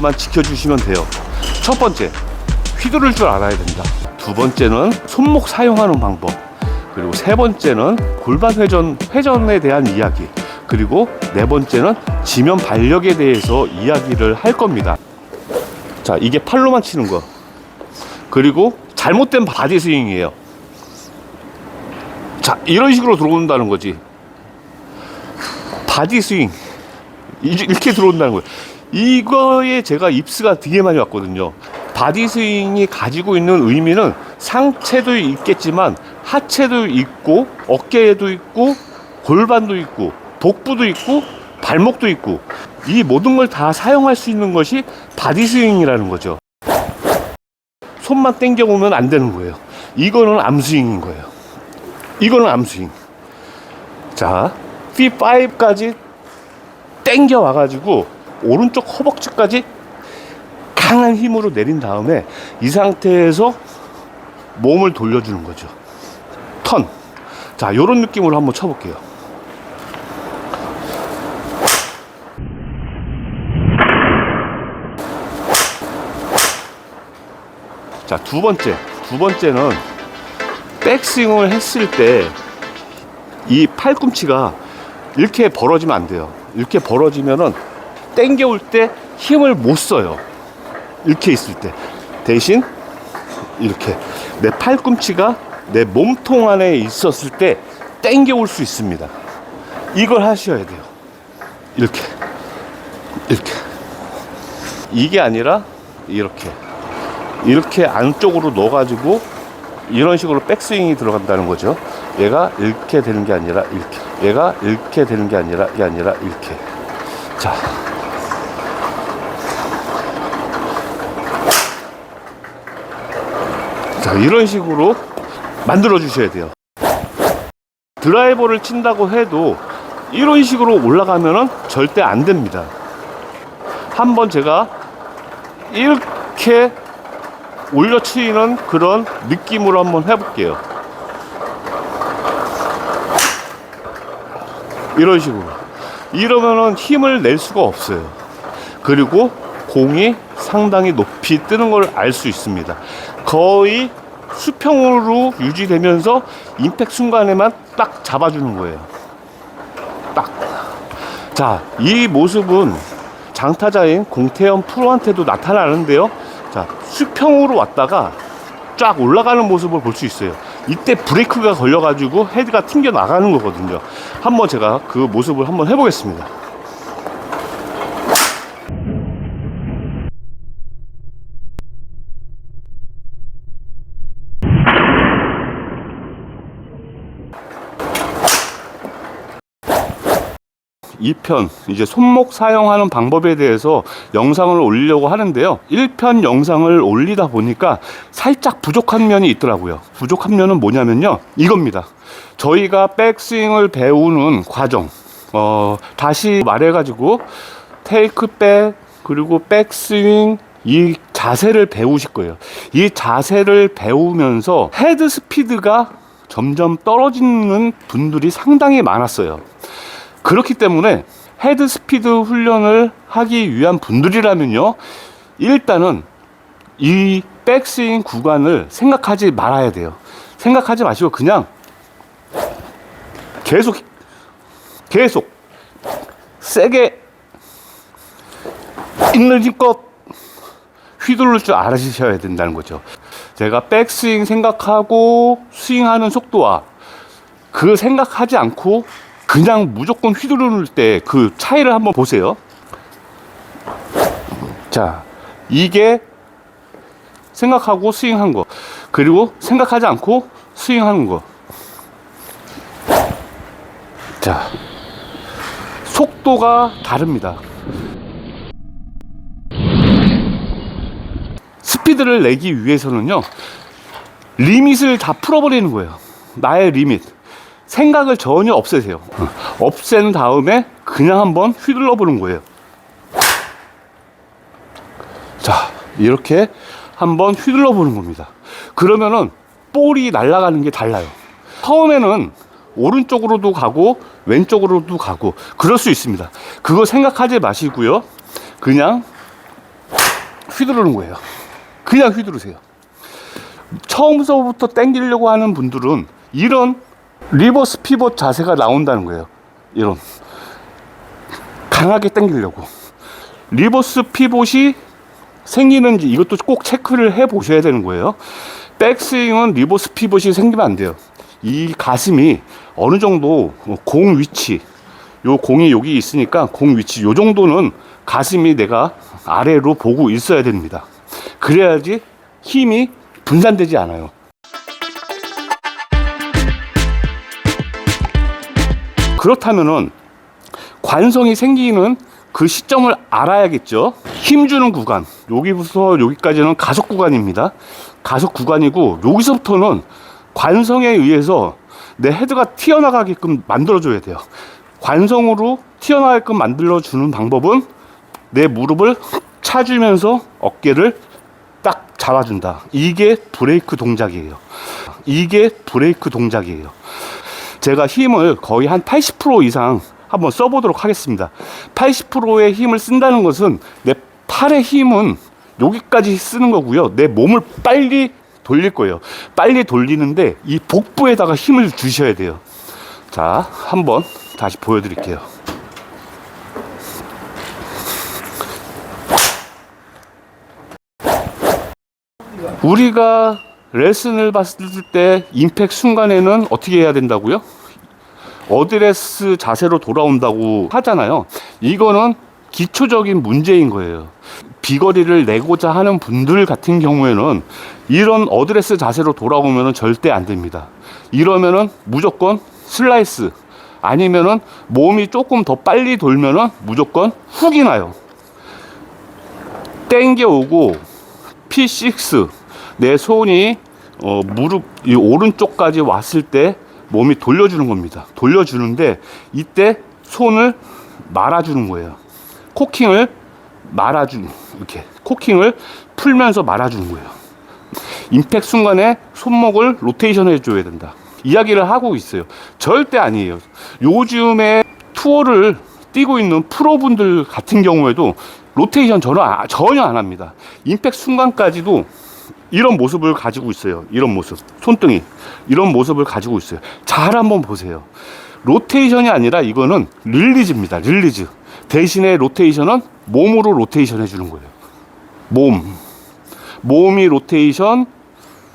것만 지켜주시면 돼요. 첫 번째, 휘두를 줄 알아야 된다. 두 번째는 손목 사용하는 방법. 그리고 세 번째는 골반 회전에 대한 이야기. 그리고 네 번째는 지면 발력에 대해서 이야기를 할 겁니다. 자, 이게 팔로만 치는 거. 그리고 잘못된 바디 스윙이에요. 자, 이런 식으로 들어온다는 거지. 바디 스윙. 이렇게 들어온다는 거예요. 이거에 제가 입스가 되게 많이 왔거든요. 바디 스윙이 가지고 있는 의미는 상체도 있겠지만 하체도 있고 어깨에도 있고 골반도 있고 복부도 있고 발목도 있고 이 모든 걸 다 사용할 수 있는 것이 바디 스윙이라는 거죠. 손만 당겨 보면 안 되는 거예요. 이거는 암스윙인 거예요. 이거는 암스윙. 자, P5까지 당겨 와가지고 오른쪽 허벅지까지 강한 힘으로 내린 다음에 이 상태에서 몸을 돌려주는 거죠. 턴. 자, 요런 느낌으로 한번 쳐볼게요. 자, 두 번째는 백스윙을 했을 때 이 팔꿈치가 이렇게 벌어지면 안 돼요. 이렇게 벌어지면은 당겨올 때 힘을 못 써요. 이렇게 있을 때. 대신 이렇게 내 팔꿈치가 내 몸통 안에 있었을 때 당겨올 수 있습니다. 이걸 하셔야 돼요. 이렇게 이게 아니라 이렇게 안쪽으로 넣어가지고 이런 식으로 백스윙이 들어간다는 거죠. 얘가 이렇게 되는 게 아니라 이렇게, 얘가 이렇게 되는 게 아니라 이렇게. 자, 이런 식으로 만들어 주셔야 돼요. 드라이버를 친다고 해도 이런 식으로 올라가면은 절대 안 됩니다. 한번 제가 이렇게 올려치는 그런 느낌으로 한번 해볼게요. 이런 식으로. 이러면은 힘을 낼 수가 없어요. 그리고 공이 상당히 높이 뜨는 걸 알 수 있습니다. 거의 수평으로 유지되면서 임팩트 순간에만 딱 잡아주는 거예요. 딱. 자, 이 모습은 장타자인 공태현 프로한테도 나타나는데요. 자, 수평으로 왔다가 쫙 올라가는 모습을 볼 수 있어요. 이때 브레이크가 걸려가지고 헤드가 튕겨 나가는 거거든요. 한번 제가 그 모습을 한번 해보겠습니다. 이 편 이제 손목 사용하는 방법에 대해서 영상을 올리려고 하는데요. 1편 영상을 올리다 보니까 살짝 부족한 면이 있더라고요. 부족한 면은 뭐냐면요, 이겁니다. 저희가 백스윙을 배우는 과정, 다시 말해가지고 테이크백 그리고 백스윙 이 자세를 배우실 거예요. 이 자세를 배우면서 헤드 스피드가 점점 떨어지는 분들이 상당히 많았어요. 그렇기 때문에 헤드 스피드 훈련을 하기 위한 분들이라면요, 일단은 이 백스윙 구간을 생각하지 말아야 돼요. 생각하지 마시고 그냥 계속 세게 있는 힘껏 휘두를 줄 알아주셔야 된다는 거죠. 제가 백스윙 생각하고 스윙하는 속도와 그 생각하지 않고 그냥 무조건 휘두를 때 그 차이를 한번 보세요. 자, 이게 생각하고 스윙한 거, 그리고 생각하지 않고 스윙하는 거. 자, 속도가 다릅니다. 스피드를 내기 위해서는요, 리밋을 다 풀어버리는 거예요. 나의 리밋. 생각을 전혀 없애세요. 없앤 다음에 그냥 한번 휘둘러 보는 거예요. 자, 이렇게 한번 휘둘러 보는 겁니다. 그러면은 볼이 날아가는 게 달라요. 처음에는 오른쪽으로도 가고 왼쪽으로도 가고 그럴 수 있습니다. 그거 생각하지 마시고요, 그냥 휘두르는 거예요. 그냥 휘두르세요. 처음서부터 당기려고 하는 분들은 이런 리버스 피벗 자세가 나온다는 거예요. 이런 강하게 당기려고 리버스 피벗이 생기는지 이것도 꼭 체크를 해 보셔야 되는 거예요. 백스윙은 리버스 피벗이 생기면 안 돼요. 이 가슴이 어느 정도 공 위치, 요 공이 여기 있으니까 공 위치 요 정도는 가슴이 내가 아래로 보고 있어야 됩니다. 그래야지 힘이 분산되지 않아요. 그렇다면은 관성이 생기는 그 시점을 알아야겠죠. 힘주는 구간, 여기부터 여기까지는 가속 구간입니다. 가속 구간이고 여기서부터는 관성에 의해서 내 헤드가 튀어나가게끔 만들어줘야 돼요. 관성으로 튀어나가게끔 만들어주는 방법은 내 무릎을 차주면서 어깨를 딱 잡아준다. 이게 브레이크 동작이에요. 이게 브레이크 동작이에요. 제가 힘을 거의 한 80% 이상 한번 써보도록 하겠습니다. 80%의 힘을 쓴다는 것은 내 팔의 힘은 여기까지 쓰는 거고요. 내 몸을 빨리 돌릴 거예요. 빨리 돌리는데 이 복부에다가 힘을 주셔야 돼요. 자, 한번 다시 보여드릴게요. 우리가 레슨을 봤을 때 임팩 순간에는 어떻게 해야 된다고요? 어드레스 자세로 돌아온다고 하잖아요. 이거는 기초적인 문제인 거예요. 비거리를 내고자 하는 분들 같은 경우에는 이런 어드레스 자세로 돌아오면 절대 안 됩니다. 이러면은 무조건 슬라이스 아니면은 몸이 조금 더 빨리 돌면은 무조건 훅이 나요. 땡겨오고 P6 내 손이 무릎 이 오른쪽까지 왔을 때 몸이 돌려주는 겁니다. 돌려주는데 이때 손을 말아주는 거예요. 코킹을 말아주는, 이렇게 코킹을 풀면서 말아주는 거예요. 임팩 순간에 손목을 로테이션 해줘야 된다. 이야기를 하고 있어요. 절대 아니에요. 요즘에 투어를 뛰고 있는 프로분들 같은 경우에도 로테이션 전혀 안 합니다. 임팩 순간까지도 이런 모습을 가지고 있어요. 이런 모습. 손등이. 이런 모습을 가지고 있어요. 잘 한번 보세요. 로테이션이 아니라 이거는 릴리즈입니다. 릴리즈. 대신에 로테이션은 몸으로 로테이션 해주는 거예요. 몸이 로테이션,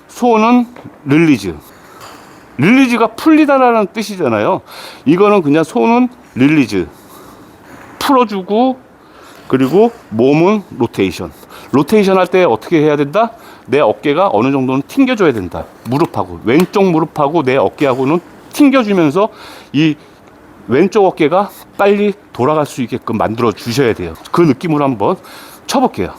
손은 릴리즈. 릴리즈가 풀리다라는 뜻이잖아요. 이거는 그냥 손은 릴리즈. 풀어주고, 그리고 몸은 로테이션. 로테이션 할 때 어떻게 해야 된다? 내 어깨가 어느 정도는 튕겨줘야 된다. 무릎하고, 왼쪽 무릎하고 내 어깨하고는 튕겨주면서 이 왼쪽 어깨가 빨리 돌아갈 수 있게끔 만들어 주셔야 돼요. 그 느낌으로 한번 쳐볼게요.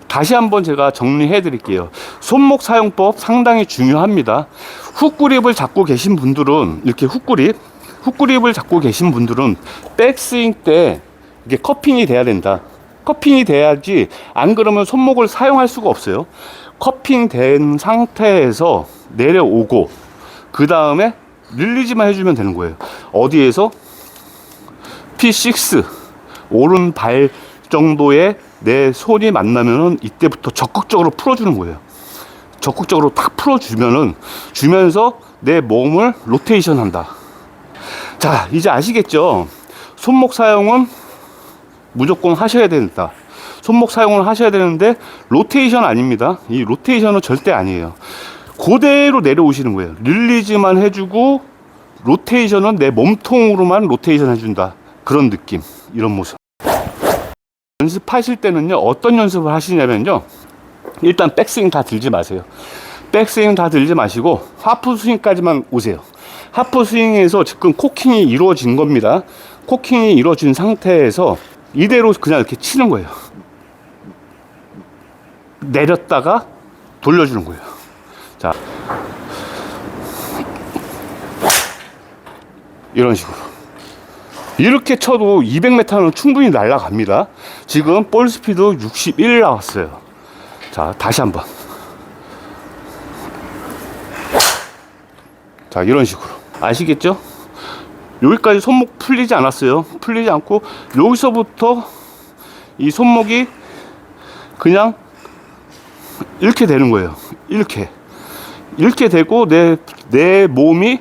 다시 한번 제가 정리해 드릴게요. 손목 사용법 상당히 중요합니다. 훅그립을 잡고 계신 분들은 이렇게 훅그립을 잡고 계신 분들은 백스윙 때 이게 커핑이 돼야 된다. 커핑이 돼야지 안 그러면 손목을 사용할 수가 없어요. 커핑된 상태에서 내려오고 그 다음에 릴리즈만 해주면 되는 거예요. 어디에서? P6 오른발 정도의 내 손이 만나면은 이때부터 적극적으로 풀어주는 거예요. 적극적으로 탁 풀어주면은 주면서 내 몸을 로테이션 한다. 자, 이제 아시겠죠? 손목 사용은 무조건 하셔야 된다. 손목 사용을 하셔야 되는데 로테이션 아닙니다. 이 로테이션은 절대 아니에요. 그대로 내려오시는 거예요. 릴리즈만 해주고 로테이션은 내 몸통으로만 로테이션 해준다. 그런 느낌, 이런 모습. 연습하실 때는요, 어떤 연습을 하시냐면요, 일단 백스윙 다 들지 마세요. 백스윙 다 들지 마시고 하프 스윙까지만 오세요. 하프 스윙에서 지금 코킹이 이루어진 겁니다. 코킹이 이루어진 상태에서 이대로 그냥 이렇게 치는 거예요. 내렸다가 돌려주는 거예요. 자, 이런 식으로 이렇게 쳐도 200m는 충분히 날아갑니다. 지금 볼 스피드 61 나왔어요. 자, 다시 한번. 자, 이런 식으로 아시겠죠? 여기까지 손목 풀리지 않았어요. 풀리지 않고 여기서부터 이 손목이 그냥 이렇게 되는 거예요. 이렇게 되고 내 몸이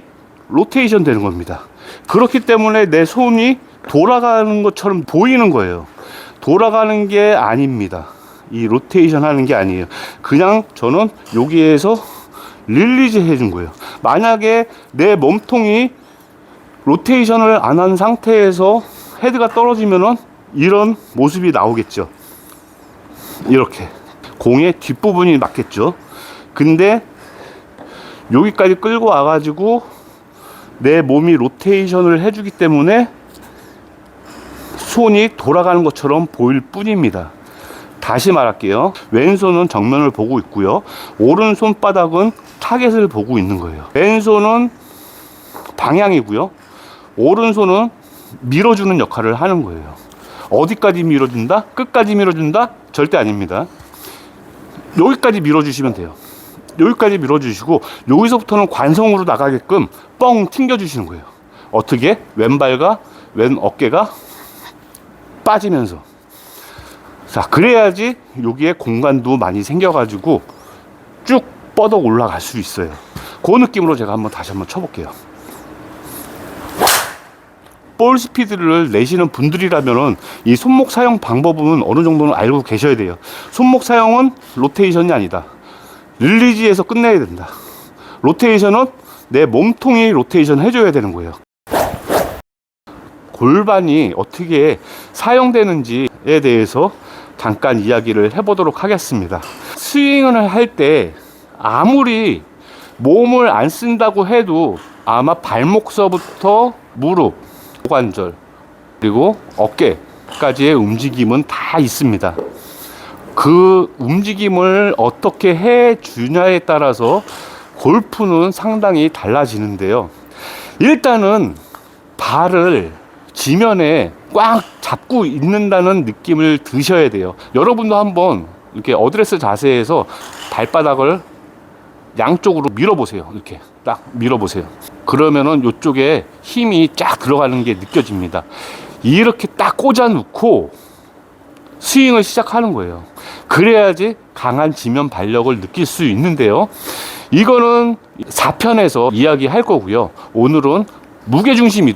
로테이션 되는 겁니다. 그렇기 때문에 내 손이 돌아가는 것처럼 보이는 거예요. 돌아가는 게 아닙니다. 이 로테이션 하는 게 아니에요. 그냥 저는 여기에서 릴리즈 해준 거예요. 만약에 내 몸통이 로테이션을 안 한 상태에서 헤드가 떨어지면은 이런 모습이 나오겠죠. 이렇게 공의 뒷부분이 맞겠죠. 근데 여기까지 끌고 와가지고 내 몸이 로테이션을 해주기 때문에 손이 돌아가는 것처럼 보일 뿐입니다. 다시 말할게요. 왼손은 정면을 보고 있고요. 오른손바닥은 타겟을 보고 있는 거예요. 왼손은 방향이고요. 오른손은 밀어주는 역할을 하는 거예요. 어디까지 밀어준다? 끝까지 밀어준다? 절대 아닙니다. 여기까지 밀어주시면 돼요. 여기까지 밀어주시고 여기서부터는 관성으로 나가게끔 뻥 튕겨주시는 거예요. 어떻게? 왼발과 왼 어깨가 빠지면서. 자, 그래야지 여기에 공간도 많이 생겨가지고 쭉 뻗어 올라갈 수 있어요. 그 느낌으로 제가 다시 한번 쳐볼게요. 볼 스피드를 내시는 분들이라면은 이 손목 사용 방법은 어느 정도는 알고 계셔야 돼요. 손목 사용은 로테이션이 아니다. 릴리지에서 끝내야 된다. 로테이션은 내 몸통이 로테이션 해줘야 되는 거예요. 골반이 어떻게 사용되는지에 대해서 잠깐 이야기를 해보도록 하겠습니다. 스윙을 할 때 아무리 몸을 안 쓴다고 해도 아마 발목서부터 무릎, 고관절, 그리고 어깨까지의 움직임은 다 있습니다. 그 움직임을 어떻게 해주냐에 따라서 골프는 상당히 달라지는데요. 일단은 발을 지면에 꽉 잡고 있는다는 느낌을 드셔야 돼요. 여러분도 한번 이렇게 어드레스 자세에서 발바닥을 양쪽으로 밀어보세요. 이렇게 딱 밀어보세요. 그러면은 이쪽에 힘이 쫙 들어가는 게 느껴집니다. 이렇게 딱 꽂아 놓고 스윙을 시작하는 거예요. 그래야지 강한 지면 발력을 느낄 수 있는데요. 이거는 4편에서 이야기할 거고요. 오늘은 무게중심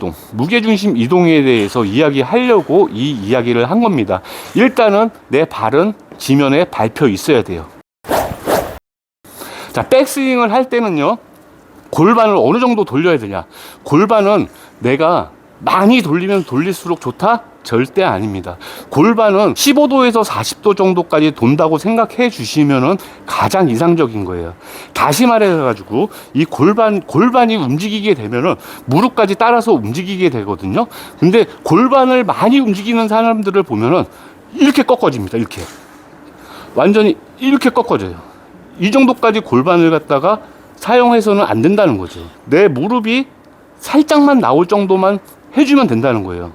이동에 대해서 이야기하려고 이 이야기를 한 겁니다. 일단은 내 발은 지면에 밟혀 있어야 돼요. 자, 백스윙을 할 때는요, 골반을 어느 정도 돌려야 되냐. 골반은 내가 많이 돌리면 돌릴수록 좋다? 절대 아닙니다. 골반은 15도에서 40도 정도까지 돈다고 생각해 주시면은 가장 이상적인 거예요. 다시 말해가지고 이 골반이 움직이게 되면은 무릎까지 따라서 움직이게 되거든요. 근데 골반을 많이 움직이는 사람들을 보면은 이렇게 꺾어집니다. 이렇게. 완전히 이렇게 꺾어져요. 이 정도까지 골반을 갖다가 사용해서는 안 된다는 거죠. 내 무릎이 살짝만 나올 정도만 해주면 된다는 거예요.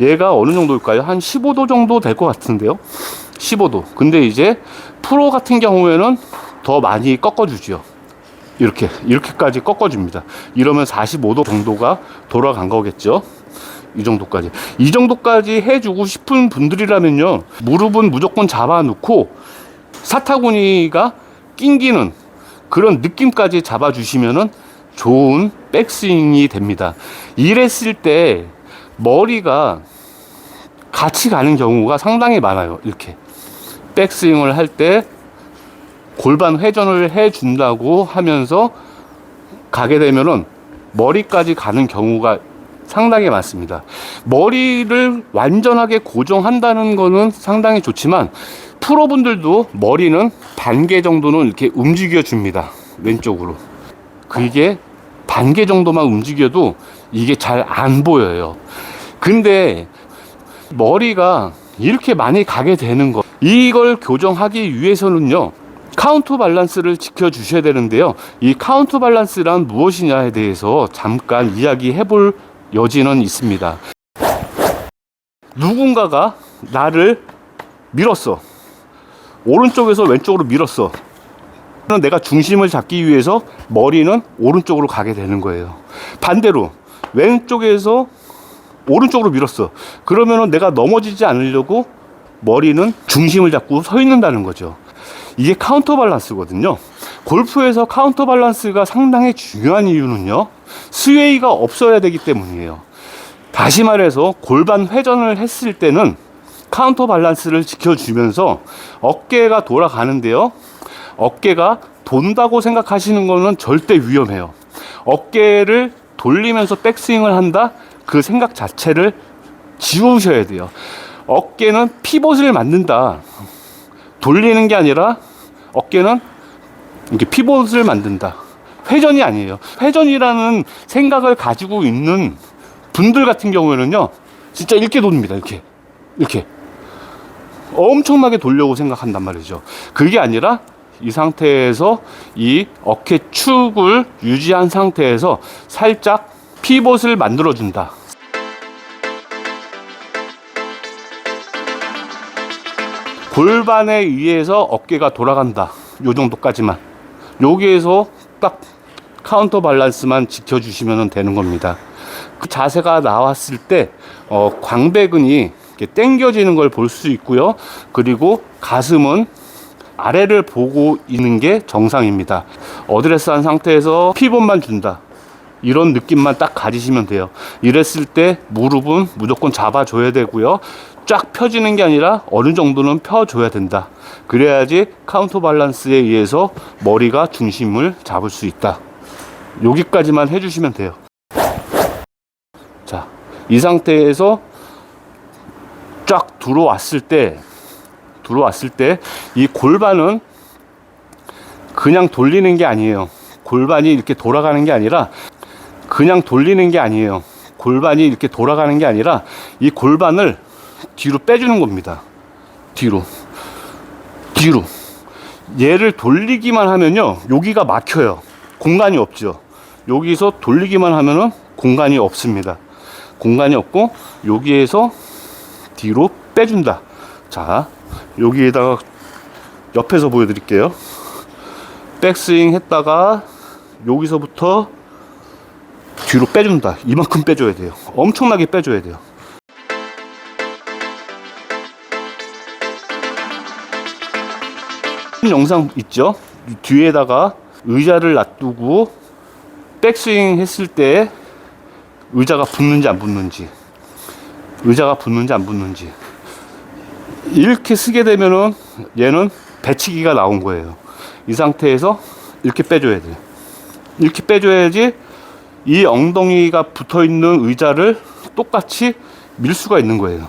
얘가 어느 정도일까요? 한 15도 정도 될 것 같은데요. 15도. 근데 이제 프로 같은 경우에는 더 많이 꺾어주죠. 이렇게까지 꺾어줍니다. 이러면 45도 정도가 돌아간 거겠죠. 이 정도까지 해주고 싶은 분들이라면요, 무릎은 무조건 잡아놓고 사타구니가 낑기는 그런 느낌까지 잡아주시면은 좋은 백스윙이 됩니다. 이랬을 때 머리가 같이 가는 경우가 상당히 많아요. 이렇게 백스윙을 할 때 골반 회전을 해준다고 하면서 가게 되면은 머리까지 가는 경우가 상당히 많습니다. 머리를 완전하게 고정한다는 거는 상당히 좋지만 프로분들도 머리는 반개 정도는 이렇게 움직여 줍니다. 왼쪽으로. 그게 반개 정도만 움직여도 이게 잘 안 보여요. 근데 머리가 이렇게 많이 가게 되는 거, 이걸 교정하기 위해서는요, 카운터 밸런스를 지켜 주셔야 되는데요. 이 카운터 밸런스란 무엇이냐에 대해서 잠깐 이야기해 볼 여지는 있습니다. 누군가가 나를 밀었어. 오른쪽에서 왼쪽으로 밀었어. 내가 중심을 잡기 위해서 머리는 오른쪽으로 가게 되는 거예요. 반대로 왼쪽에서 오른쪽으로 밀었어. 그러면은 내가 넘어지지 않으려고 머리는 중심을 잡고 서 있는다는 거죠. 이게 카운터 밸런스거든요. 골프에서 카운터 밸런스가 상당히 중요한 이유는요, 스웨이가 없어야 되기 때문이에요. 다시 말해서 골반 회전을 했을 때는 카운터 밸런스를 지켜주면서 어깨가 돌아가는데요, 어깨가 돈다고 생각하시는 거는 절대 위험해요. 어깨를 돌리면서 백스윙을 한다, 그 생각 자체를 지우셔야 돼요. 어깨는 피벗을 만든다, 돌리는 게 아니라 어깨는 이렇게 피벗을 만든다, 회전이 아니에요. 회전이라는 생각을 가지고 있는 분들 같은 경우에는요, 진짜 이렇게 돕니다. 이렇게 엄청나게 돌려고 생각한단 말이죠. 그게 아니라 이 상태에서 이 어깨 축을 유지한 상태에서 살짝 피벗을 만들어 준다. 골반에 의해서 어깨가 돌아간다, 요 정도까지만. 여기에서 딱 카운터 밸런스만 지켜주시면 되는 겁니다. 그 자세가 나왔을 때 광배근이 이렇게 당겨지는 걸 볼 수 있고요. 그리고 가슴은 아래를 보고 있는 게 정상입니다. 어드레스한 상태에서 피벗만 준다, 이런 느낌만 딱 가지시면 돼요. 이랬을 때 무릎은 무조건 잡아줘야 되고요. 쫙 펴지는 게 아니라 어느 정도는 펴줘야 된다. 그래야지 카운터 밸런스에 의해서 머리가 중심을 잡을 수 있다. 여기까지만 해주시면 돼요. 자, 이 상태에서 쫙 들어왔을 때 이 골반은 그냥 돌리는 게 아니에요. 골반이 이렇게 돌아가는 게 아니라 이 골반을 뒤로 빼주는 겁니다. 뒤로 얘를 돌리기만 하면요, 여기가 막혀요. 공간이 없죠. 여기서 돌리기만 하면은 공간이 없습니다. 공간이 없고 여기에서 뒤로 빼준다. 자, 여기에다가 옆에서 보여드릴게요. 백스윙 했다가 여기서부터 뒤로 빼준다. 이만큼 빼줘야 돼요. 엄청나게 빼줘야 돼요. 영상 있죠? 뒤에다가 의자를 놔두고 백스윙 했을 때 의자가 붙는지 안 붙는지, 이렇게 쓰게 되면은 얘는 배치기가 나온 거예요. 이 상태에서 이렇게 빼줘야 돼요. 이렇게 빼줘야지 이 엉덩이가 붙어 있는 의자를 똑같이 밀 수가 있는 거예요.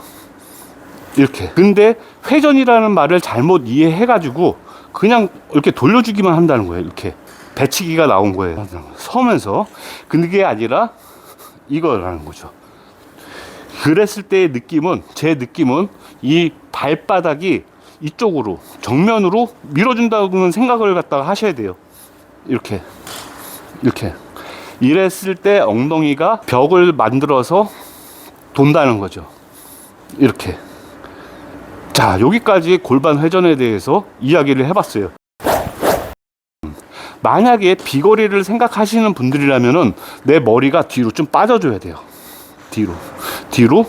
이렇게. 근데 회전이라는 말을 잘못 이해해가지고 그냥 이렇게 돌려주기만 한다는 거예요. 이렇게 배치기가 나온 거예요. 서면서. 그게 아니라 이거라는 거죠. 그랬을 때의 느낌은, 제 느낌은 이 발바닥이 이쪽으로, 정면으로 밀어준다는 생각을 갖다가 하셔야 돼요. 이렇게 이랬을 때 엉덩이가 벽을 만들어서 돈다는 거죠. 이렇게. 자, 여기까지 골반 회전에 대해서 이야기를 해봤어요. 만약에 비거리를 생각하시는 분들이라면은 내 머리가 뒤로 좀 빠져줘야 돼요. 뒤로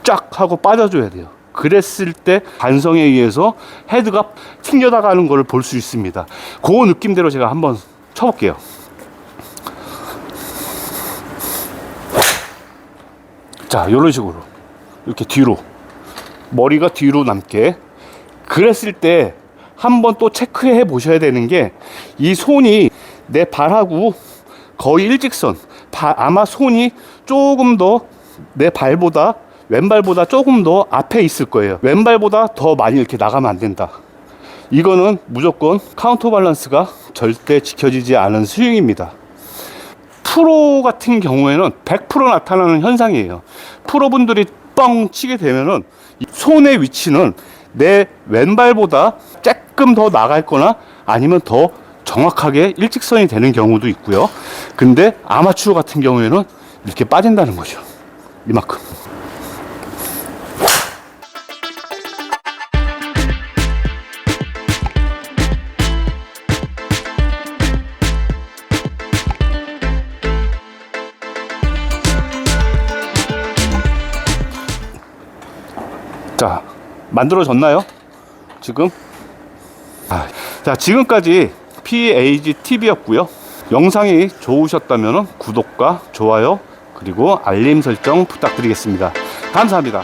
쫙 하고 빠져줘야 돼요. 그랬을 때 관성에 의해서 헤드가 튕겨나가는 걸 볼 수 있습니다. 그 느낌대로 제가 한번 쳐볼게요. 자, 이런 식으로 이렇게 뒤로, 머리가 뒤로 남게. 그랬을 때 한번 또 체크해 보셔야 되는 게, 이 손이 내 발하고 거의 일직선, 아마 손이 조금 더 내 발보다, 왼발보다 조금 더 앞에 있을 거예요. 왼발보다 더 많이 이렇게 나가면 안 된다. 이거는 무조건 카운터 밸런스가 절대 지켜지지 않은 스윙입니다. 프로 같은 경우에는 100% 나타나는 현상이에요. 프로분들이 뻥 치게 되면은 손의 위치는 내 왼발보다 조금 더 나갈 거나 아니면 더 정확하게 일직선이 되는 경우도 있고요. 근데 아마추어 같은 경우에는 이렇게 빠진다는 거죠. 이만큼. 자, 만들어졌나요? 지금? 자, 지금까지 PAGTV였고요. 영상이 좋으셨다면 구독과 좋아요 그리고 알림 설정 부탁드리겠습니다. 감사합니다.